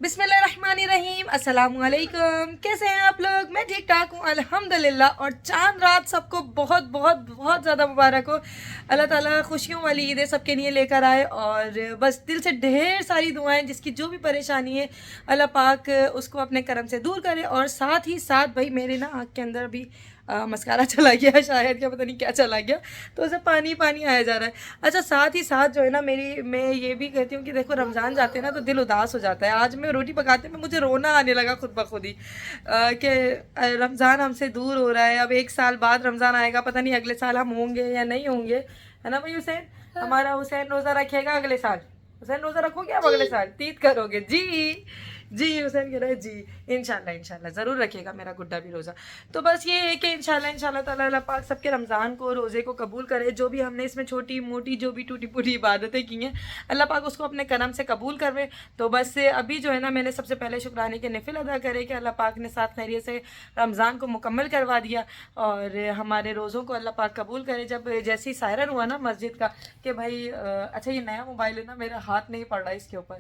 बिस्मिल्लाहिर्रहमानिर्रहीम, अस्सलामुअलैकुम। कैसे हैं आप लोग? मैं ठीक ठाक हूँ अल्हम्दुलिल्लाह। और चांद रात सबको बहुत बहुत बहुत ज़्यादा मुबारक हो। अल्लाह ताला खुशियों वाली ईदें सबके लिए लेकर आए और बस दिल से ढेर सारी दुआएं, जिसकी जो भी परेशानी है अल्लाह पाक उसको अपने करम से दूर करे। और साथ ही साथ भाई मेरे ना आँख के अंदर भी मस्कारा चला गया शायद, क्या पता नहीं क्या चला गया, तो उसे पानी पानी आया जा रहा है। अच्छा, साथ ही साथ जो है ना मैं ये भी कहती हूँ कि देखो रमज़ान जाते हैं ना तो दिल उदास हो जाता है। आज मैं रोटी पकाते में मुझे रोना आने लगा खुद ब खुद ही कि रमज़ान हमसे दूर हो रहा है। अब 1 साल बाद रमज़ान आएगा, पता नहीं अगले साल हम होंगे या नहीं होंगे, है ना भाई हुसैन? हमारा हुसैन रोज़ा रखेगा अगले साल? हुसैन रोज़ा रखोगे आप अगले साल? तीत करोगे? जी हुसैन कह रहा है जी। इंशाल्लाह इंशाल्लाह ज़रूर रखेगा मेरा गुड्डा भी रोज़ा। तो बस ये है कि इंशाल्लाह इंशाल्लाह ताला अल्लाह पाक सबके रमज़ान को, रोज़े को कबूल करे। जो भी हमने इसमें छोटी मोटी जो भी टूटी फूटी इबादतें की हैं अल्लाह पाक उसको अपने करम से कबूल करवे। तो बस अभी जो है ना मैंने सबसे पहले शुक्राने के नफिल अदा करे कि अल्लाह पाक ने साथ खैरियत से रमज़ान को मुकम्मल करवा दिया और हमारे रोज़ों को अल्लाह पाक कबूल करे। जब जैसे ही सायरन हुआ ना मस्जिद का कि भाई अच्छा ये नया मोबाइल है ना, मेरा हाथ नहीं पड़ रहा इसके ऊपर,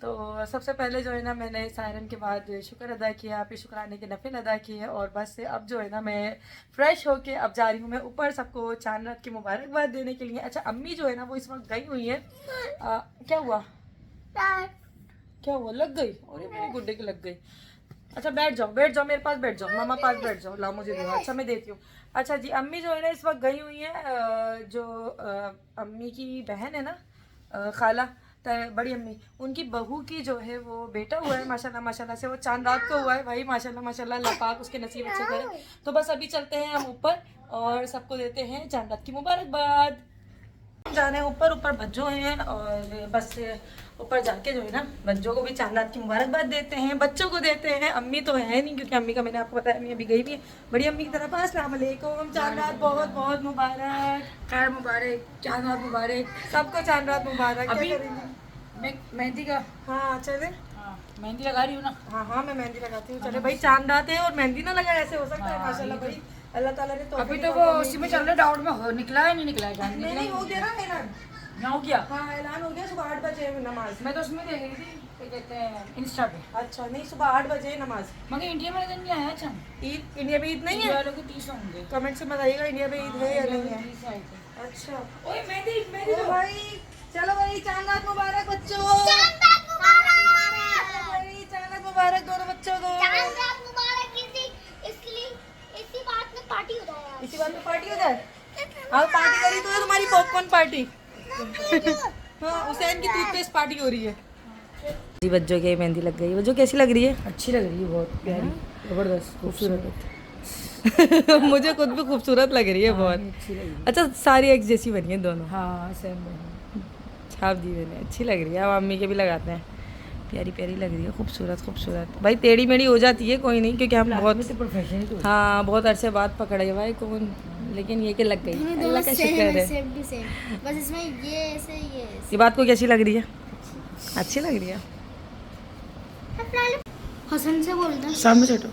तो सबसे पहले जो है ना मैंने सायरन के बाद शुक्र अदा किया, फिर शुक्राने के नफिल अदा किए और बस अब जो है ना मैं फ़्रेश होके अब जा रही हूँ मैं ऊपर सबको चांद रात की मुबारकबाद देने के लिए। अच्छा, अम्मी जो है ना वो इस वक्त गई हुई है। क्या हुआ? क्या हुआ? लग गई? अरे मेरे गुड्डे की लग गई। अच्छा बैठ जाओ मेरे पास बैठ जाओ, मामा पास बैठ जाओ, लाओ मुझे दो। अच्छा मैं देती हूँ। अच्छा जी, अम्मी जो है ना इस वक्त गई हुई है। जो अम्मी की बहन है ना, खाला, बड़ी अम्मी, उनकी बहू की जो है वो बेटा हुआ है माशाल्लाह माशाल्लाह से, वो चांद रात को हुआ है भाई माशाल्लाह माशाल्लाह, अल्लाह पाक उसके नसीब अच्छे करे। तो बस अभी चलते हैं हम ऊपर और सबको देते हैं चांद रात की मुबारकबाद। जा रहे हैं ऊपर, ऊपर बच्चों हैं और बस ऊपर जाके जो है ना बच्चों को भी चांद रात की मुबारकबाद देते हैं, बच्चों को देते हैं। अम्मी तो है नहीं क्योंकि अम्मी का मैंने आपको बताया अम्मी अभी गई भी है बड़ी अम्मी की तरफ। अस्सलाम वालेकुम, चांद रात बहुत बहुत मुबारक, खैर मुबारक, चांद रात मुबारक, सबको चांद रात मुबारक। अभी मेहंदी का, हाँ चले, मेहंदी लगा रही हूँ ना। हाँ हाँ मैं मेहंदी लगाती हूँ। चले भाई, चांद रात है और मेहंदी ना लगाए, ऐसे हो सकता है? माशाल्लाह भाई अल्लाह ताला ने तो अभी तो वो उसी में चल रहा है, डाउट में हो निकला है नहीं निकला है, नहीं हो गया ना ऐलान? ना हो गया। हाँ ऐलान हो गया, सुबह 8 बजे नमाज। मैं तो उसमें देख रही थी, क्या कहते हैं, इंस्टा पे। अच्छा नहीं, सुबह 8 बजे नमाज। मगर इंडिया में नहीं आया। अच्छा, ईद, इंडिया में ईद नहीं है? वालों के 30 होंगे। कमेंट से बताइएगा इंडिया में ईद है या नहीं है। 30 आए थे। अच्छा ओए मेहंदी मेहंदी तो भाई, चलो भाई चांद रात मुबारक बच्चों, चांद रात मुबारक दोनों बच्चों को। इसी बात में पार्टी हो जाए। अब पार्टी करी तो है तुम्हारी पॉपकॉर्न पार्टी। हाँ हुसैन की टूथपेस्ट पार्टी हो रही है जी। बच्चों की मेहंदी लग गई। बच्चों कैसी लग रही है? अच्छी लग रही है, बहुत प्यारी, जबरदस्त, खूबसूरत। मुझे खुद भी खूबसूरत लग रही है बहुत। अच्छी लग रही है। अच्छा सारी एक जैसी बनी है दोनों? हाँ सेम छाप दी मैंने, अच्छी लग रही है। अब अम्मी के भी लगाते हैं, प्यारी प्यारी लग रही है, खूबसूरत खूबसूरत। भाई टेढ़ी मेढ़ी हो जाती है कोई नहीं, क्योंकि हम बहुत प्रोफेशनल। हाँ बहुत अरसे बाद पकड़े भाई कौन, लेकिन ये कि लग गई, अल्लाह का शुक्र है। बस इसमें ये ऐसे ये बात को कैसी लग रही है? अच्छी लग रही है। हसन से बोलता सामने चटो।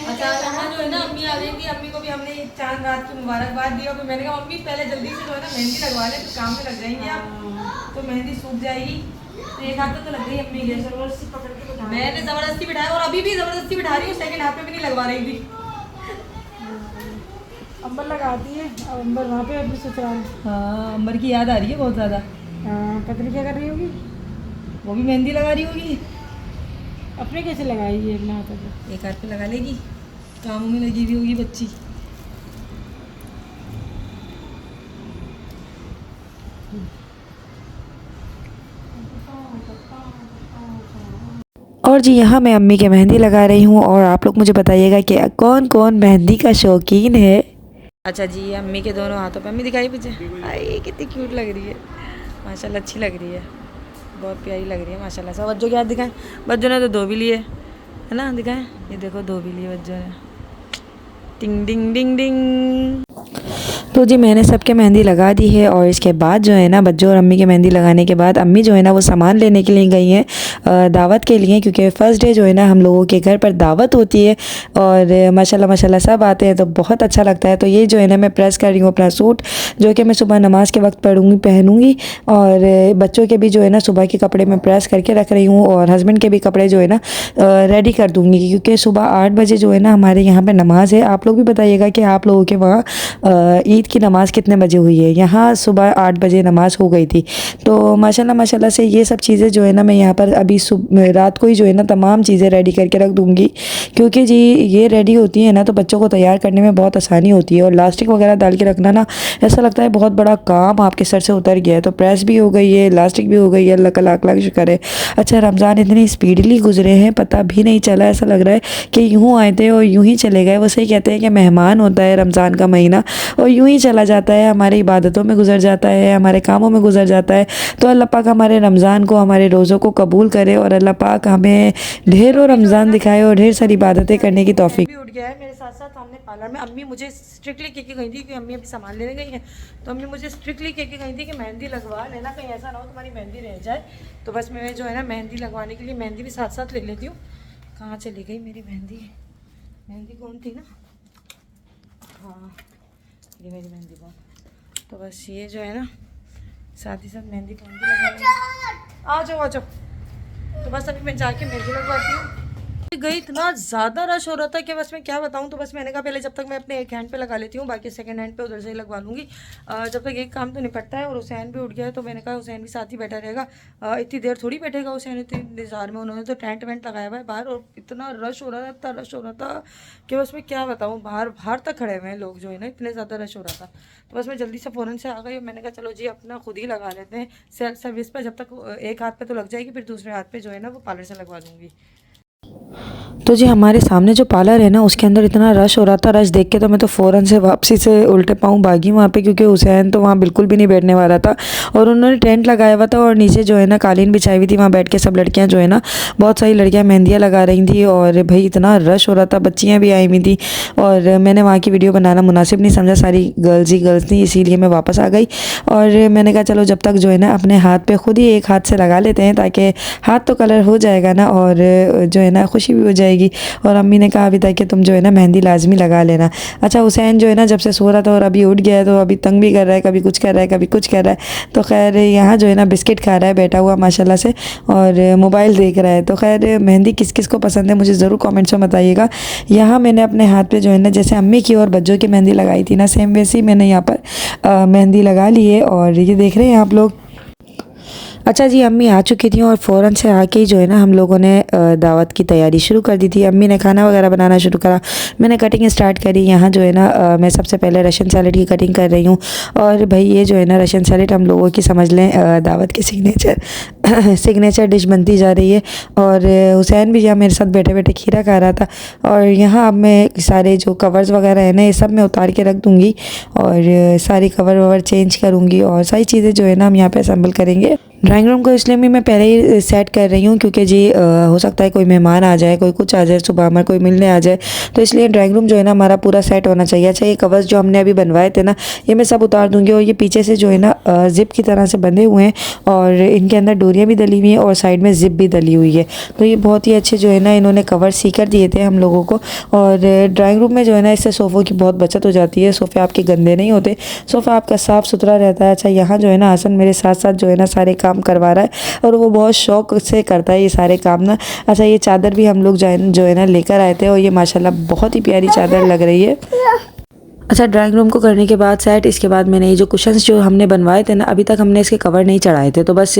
अच्छा यहाँ जो है ना अम्मी आ गई थी, अम्मी को भी हमने चांद रात की मुबारकबाद दी और मैंने कहा मम्मी पहले जल्दी से जो है ना मेहंदी लगवा ले, तो काम में लग जाएंगे आप, तो मेहंदी सूख जाएगी। तो एक हाथ में तो लग गई अम्मी के, जबरदस्ती पकड़ के बिठा, मैंने जबरदस्ती बिठाया और अभी भी जबरदस्ती बिठा रही हूँ, सेकंड हाथ में भी नहीं लगवा रही थी। अंबर लगाती है, अब अंबर वहाँ पे अपनी ससुराल। हाँ अंबर की याद आ रही है बहुत ज़्यादा। पत्नी क्या कर रही होगी? वो भी मेहंदी लगा रही होगी। अपने कैसे लगाई है अपना हाथ पे? एक हाथ पे लगा लेगी, कामों में लगी हुई होगी बच्ची। और जी यहाँ मैं अम्मी के मेहंदी लगा रही हूँ और आप लोग मुझे बताइएगा कि कौन कौन मेहंदी का शौकीन है। अच्छा जी अम्मी के दोनों हाथों पे, अम्मी दिखाई मुझे, आई कितनी क्यूट लग रही है माशाल्लाह, अच्छी लग रही है, बहुत प्यारी लग रही है माशाल्लाह से। बच्चों के हाथ दिखाएं, बच्चों ने तो दो भी लिए है ना, दिखाएं, ये देखो दो भी लिए बच्चों ने, टिंग डिंग डिंग डिंग। तो जी मैंने सबके मेहंदी लगा दी है और इसके बाद जो है ना बच्चों और अम्मी के मेहंदी लगाने के बाद अम्मी जो है ना वो सामान लेने के लिए गई हैं दावत के लिए, क्योंकि फ़र्स्ट डे जो है ना हम लोगों के घर पर दावत होती है और माशाल्लाह माशाल्लाह सब आते हैं तो बहुत अच्छा लगता है। तो ये जो है ना मैं प्रेस कर रही हूँ अपना सूट, जो कि मैं सुबह नमाज के वक्त पहनूँगी और बच्चों के भी जो है ना सुबह के कपड़े मैं प्रेस करके रख रही हूँ और हस्बैंड के भी कपड़े जो है ना रेडी कर दूँगी, क्योंकि सुबह 8 बजे जो है ना हमारे यहाँ पर नमाज़ है। आप लोग भी बताइएगा कि आप लोगों के वहाँ ईद की नमाज़ कितने बजे हुई है। यहाँ सुबह 8 बजे नमाज़ हो गई थी। तो माशाल्लाह माशाल्लाह से ये सब चीज़ें जो है ना मैं यहाँ पर अभी रात को ही जो है ना तमाम चीज़ें रेडी करके रख दूँगी, क्योंकि जी ये रेडी होती है ना तो बच्चों को तैयार करने में बहुत आसानी होती है। और लास्टिक वगैरह डाल के रखना ना ऐसा लगता है बहुत बड़ा काम आपके सर से उतर गया है। तो प्रेस भी हो गई है, लास्टिक भी हो गई है, अल्लाह का लाख लाख शुक्र है। अच्छा रमज़ान इतनी स्पीडली गुजरे हैं, पता भी नहीं चला। ऐसा लग रहा है कि यूँ आए थे और यूँ ही चले गए। वो सही कहते हैं कि मेहमान होता है रमज़ान का महीना और यूँ ही चला जाता है, हमारी इबादतों में गुजर जाता है, हमारे कामों में गुजर जाता है। तो अल्लाह पाक हमारे रमज़ान को, हमारे रोज़ों को कबूल करे और अल्लाह पाक हमें ढेरों रमज़ान दिखाए और ढेर सारी इबादतें करने की तौफीक। भी उठ गया है मेरे साथ साथ सामने पार्लर में। अम्मी मुझे स्ट्रिक्टली कह के गई थी कि अम्मी अभी सामान लेने गई हैं, तो अम्मी मुझे स्ट्रिक्टली कह के गई थी कि मेहंदी लगवा लेना, कहीं ऐसा ना हो तुम्हारी मेहंदी रह जाए। तो बस मैं जो है ना मेहंदी लगवाने के लिए मेहंदी भी साथ साथ ले लेती हूँ। कहाँ चली गई मेरी मेहंदी? मेहंदी कौन थी ना, हाँ ये मेरी मेहंदी कौन। तो बस ये जो है ना साथ ही साथ मेहंदी कौन भी लगवा, आ जाओ आ जाओ। तो बस अभी मैं जाके मेहंदी लगवाती हूँ। गई इतना ज़्यादा रश हो रहा था कि बस मैं क्या बताऊँ। तो बस मैंने कहा पहले जब तक मैं अपने एक हैंड पे लगा लेती हूँ, बाकी सेकंड हैंड पे उधर से ही लगवा लूँगी जब तक एक काम तो निपटता है। और हुसैन भी उठ गया है तो मैंने कहा हुसैन भी साथ ही बैठा रहेगा, इतनी देर थोड़ी बैठेगा हुसैन इतनी इंतज़ार में। उन्होंने तो टेंट वेंट लगाया हुआ है बाहर और इतना रश हो रहा था, इतना रश हो रहा था कि बस मैं क्या बताऊँ। बाहर तक खड़े हुए हैं लोग जो है ना, इतने ज़्यादा रश हो रहा था। तो बस मैं जल्दी से फ़ौरन से आ गई और मैंने कहा चलो जी अपना खुद ही लगा लेते हैं सेल्फ सर्विस पर। जब तक एक हाथ पे तो लग जाएगी, फिर दूसरे हाथ पे जो है ना वो पार्लर से लगवा लूँगी। तो जी हमारे सामने जो पार्लर है ना उसके अंदर इतना रश हो रहा था, रश देख के तो मैं तो फ़ौरन से वापसी से उल्टे पाँव भागी वहाँ पे, क्योंकि हुसैन तो वहाँ बिल्कुल भी नहीं बैठने वाला था। और उन्होंने टेंट लगाया हुआ था और नीचे जो है ना कालीन बिछाई हुई थी, वहाँ बैठ के सब लड़कियाँ जो है ना बहुत सारी लड़कियाँ मेहंदियाँ लगा रही थी। और भाई इतना रश हो रहा था, बच्चियाँ भी आई हुई थी और मैंने वहाँ की वीडियो बनाना मुनासिब नहीं समझा, सारी गर्ल्स ही गर्ल्स थी, इसीलिए मैं वापस आ गई। और मैंने कहा चलो जब तक जो है ना अपने हाथ पर खुद ही एक हाथ से लगा लेते हैं, ताकि हाथ तो कलर हो जाएगा ना और जो है ना खुशी भी हो जाएगी। और अम्मी ने कहा अभी तक कि तुम जो है ना मेहंदी लाजमी लगा लेना। अच्छा हुसैन जो है ना जब से सो रहा था और अभी उठ गया है तो अभी तंग भी कर रहा है, कभी कुछ कर रहा है कभी कुछ कर रहा है। तो खैर यहाँ जो है ना बिस्किट खा रहा है बैठा हुआ माशाल्लाह से और मोबाइल देख रहा है। तो खैर मेहंदी किस किस को पसंद है मुझे ज़रूर कमेंट्स में बताइएगा। यहाँ मैंने अपने हाथ पे जो है ना जैसे अम्मी की और बच्चों की मेहंदी लगाई थी ना, सेम वैसी मैंने यहाँ पर मेहंदी लगा ली है और ये देख रहे हैं आप लोग। अच्छा जी अम्मी आ चुकी थी और फ़ौरन से आके ही जो है ना हम लोगों ने दावत की तैयारी शुरू कर दी थी। अम्मी ने खाना वगैरह बनाना शुरू करा, मैंने कटिंग स्टार्ट करी। यहाँ जो है ना मैं सबसे पहले रशियन सैलेड की कटिंग कर रही हूँ। और भाई ये जो है ना रशियन सैलेड हम लोगों की समझ लें दावत की सिग्नेचर डिश बनती जा रही है। और हुसैन भी यहाँ मेरे साथ बैठे बैठे खीरा खा रहा था। और यहाँ अब मैं सारे जो कवर्स वगैरह है ना ये सब मैं उतार के रख दूँगी और सारी कवर ववर चेंज करूँगी और सारी चीज़ें जो है ना हम यहाँ पे असेंबल करेंगे। ड्राइंग रूम को इसलिए भी मैं पहले ही सेट कर रही हूँ क्योंकि जी हो सकता है कोई मेहमान आ जाए, कोई कुछ आ जाए, सुबह हमारे कोई मिलने आ जाए, तो इसलिए ड्राइंग रूम जो है ना हमारा पूरा सेट होना चाहिए। अच्छा ये कवर्स जो हमने अभी बनवाए थे ना ये मैं सब उतार दूँगी। और ये पीछे से जो है ना ज़िप की तरह से बंधे हुए हैं और इनके अंदर डोरियाँ भी डली हुई हैं और साइड में ज़िप भी डली हुई है। तो ये बहुत ही अच्छे जो है ना इन्होंने कवर सी कर दिए थे हम लोगों को। और ड्राइंग रूम में जो है ना इससे सोफ़ों की बहुत बचत हो जाती है, सोफ़े आपके गंदे नहीं होते, सोफ़ा आपका साफ़ सुथरा रहता है। अच्छा यहाँ जो है ना हसन मेरे साथ साथ जो है ना सारे काम करवा रहा है और वो बहुत शौक़ से करता है ये सारे काम ना। अच्छा ये चादर भी हम लोग जो है ना लेकर आए थे और ये माशाल्लाह बहुत ही प्यारी चादर लग रही है। अच्छा ड्राइंग रूम को करने के बाद सेट, इसके बाद मैंने ये जो कुशन्स जो हमने बनवाए थे ना अभी तक हमने इसके कवर नहीं चढ़ाए थे, तो बस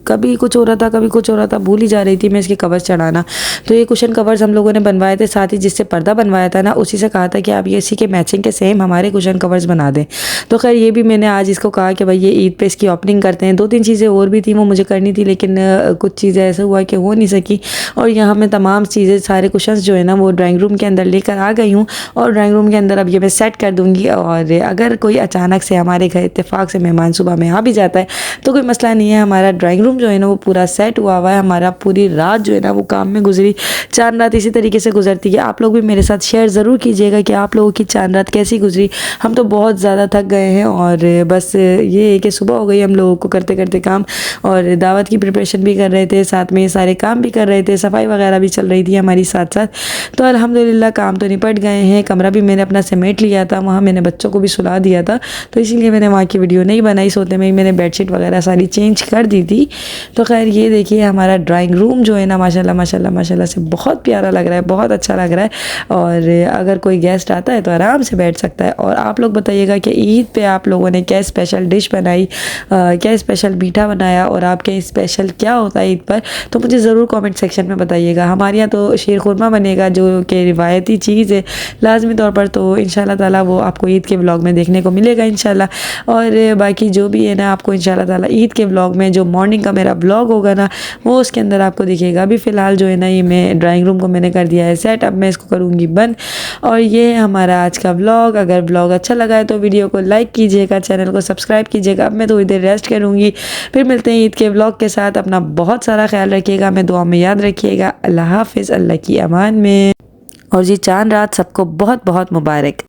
कभी कुछ हो रहा था कभी कुछ हो रहा था, भूल ही जा रही थी मैं इसके कवर चढ़ाना। तो ये कुशन कवर्स हम लोगों ने बनवाए थे, साथ ही जिससे पर्दा बनवाया था ना उसी से कहा था कि आप ये इसी के मैचिंग के सेम हमारे कुशन कवर्स बना दें। तो खैर ये भी मैंने आज इसको कहा कि भाई ये ईद पे इसकी ओपनिंग करते हैं। 2-3 चीज़ें और भी थी वो मुझे करनी थी लेकिन कुछ चीज़ें ऐसा हुआ कि हो नहीं सकी। और यहाँ मैं तमाम चीज़ें सारे कुशन्स जो है ना वो ड्राइंग रूम के अंदर लेकर आ गई हूँ और ड्राइंग रूम के अंदर अब ये मैं सेट कर दूंगी। और अगर कोई अचानक से हमारे घर इत्तेफाक से मेहमान सुबह में आ भी जाता है तो कोई मसला नहीं है। हमारा ड्राइंग रूम जो है ना वो पूरा सेट हुआ हुआ है। हमारा पूरी रात जो है ना वो काम में गुजरी, चांद रात इसी तरीके से गुजरती है। आप लोग भी मेरे साथ शेयर ज़रूर कीजिएगा कि आप लोगों की चांद रात कैसी गुजरी। हम तो बहुत ज़्यादा थक गए हैं और बस ये है कि सुबह हो गई हम लोगों को करते करते काम, और दावत की प्रिपरेशन भी कर रहे थे, साथ में ये सारे काम भी कर रहे थे, सफाई वगैरह भी चल रही थी हमारी साथ साथ। तो अल्हम्दुलिल्लाह काम तो निपट गए हैं। कमरा भी मैंने अपना समेट लिया था, वहाँ मैंने बच्चों को भी सुला दिया था, तो इसीलिए मैंने वहाँ की वीडियो नहीं बनाई। सोते में ही मैंने बेडशीट वगैरह सारी चेंज कर दी थी। तो खैर ये देखिए हमारा ड्राइंग रूम जो है ना माशाल्लाह माशाल्लाह माशाल्लाह से बहुत प्यारा लग रहा है, बहुत अच्छा लग रहा है। और अगर कोई गेस्ट आता है तो आराम से बैठ सकता है। और आप लोग बताइएगा कि ईद पे आप लोगों ने क्या स्पेशल डिश बनाई, क्या स्पेशल मीठा बनाया, और आपके स्पेशल क्या होता है ईद पर, तो मुझे ज़रूर कमेंट सेक्शन में बताइएगा। हमारे यहाँ तो शीर खुरमा बनेगा जो कि रिवायती चीज़ है लाजमी तौर पर, तो इंशाल्लाह ताला वो आपको ईद के व्लॉग में देखने को मिलेगा इंशाल्लाह। और बाकी जो भी है ना आपको इंशाल्लाह ताला ईद के व्लॉग में जो मॉर्निंग का मेरा व्लॉग होगा ना वो उसके अंदर आपको दिखेगा। अभी फ़िलहाल जो है ना ये मैं ड्राइंग रूम को मैंने कर दिया है सेट, अब मैं इसको करूँगी बंद। और ये है हमारा आज का व्लॉग। अगर व्लॉग अच्छा लगा है तो वीडियो को लाइक कीजिएगा, चैनल को सब्सक्राइब कीजिएगा। अब मैं थोड़ी देर रेस्ट करूँगी, फिर मिलते हैं ईद के व्लॉग के साथ। अपना बहुत सारा ख्याल रखिएगा, मैं दुआ में याद रखिएगा। अल्लाह हाफिज़, अल्लाह की अमान में। और ये चांद रात सबको बहुत बहुत मुबारक।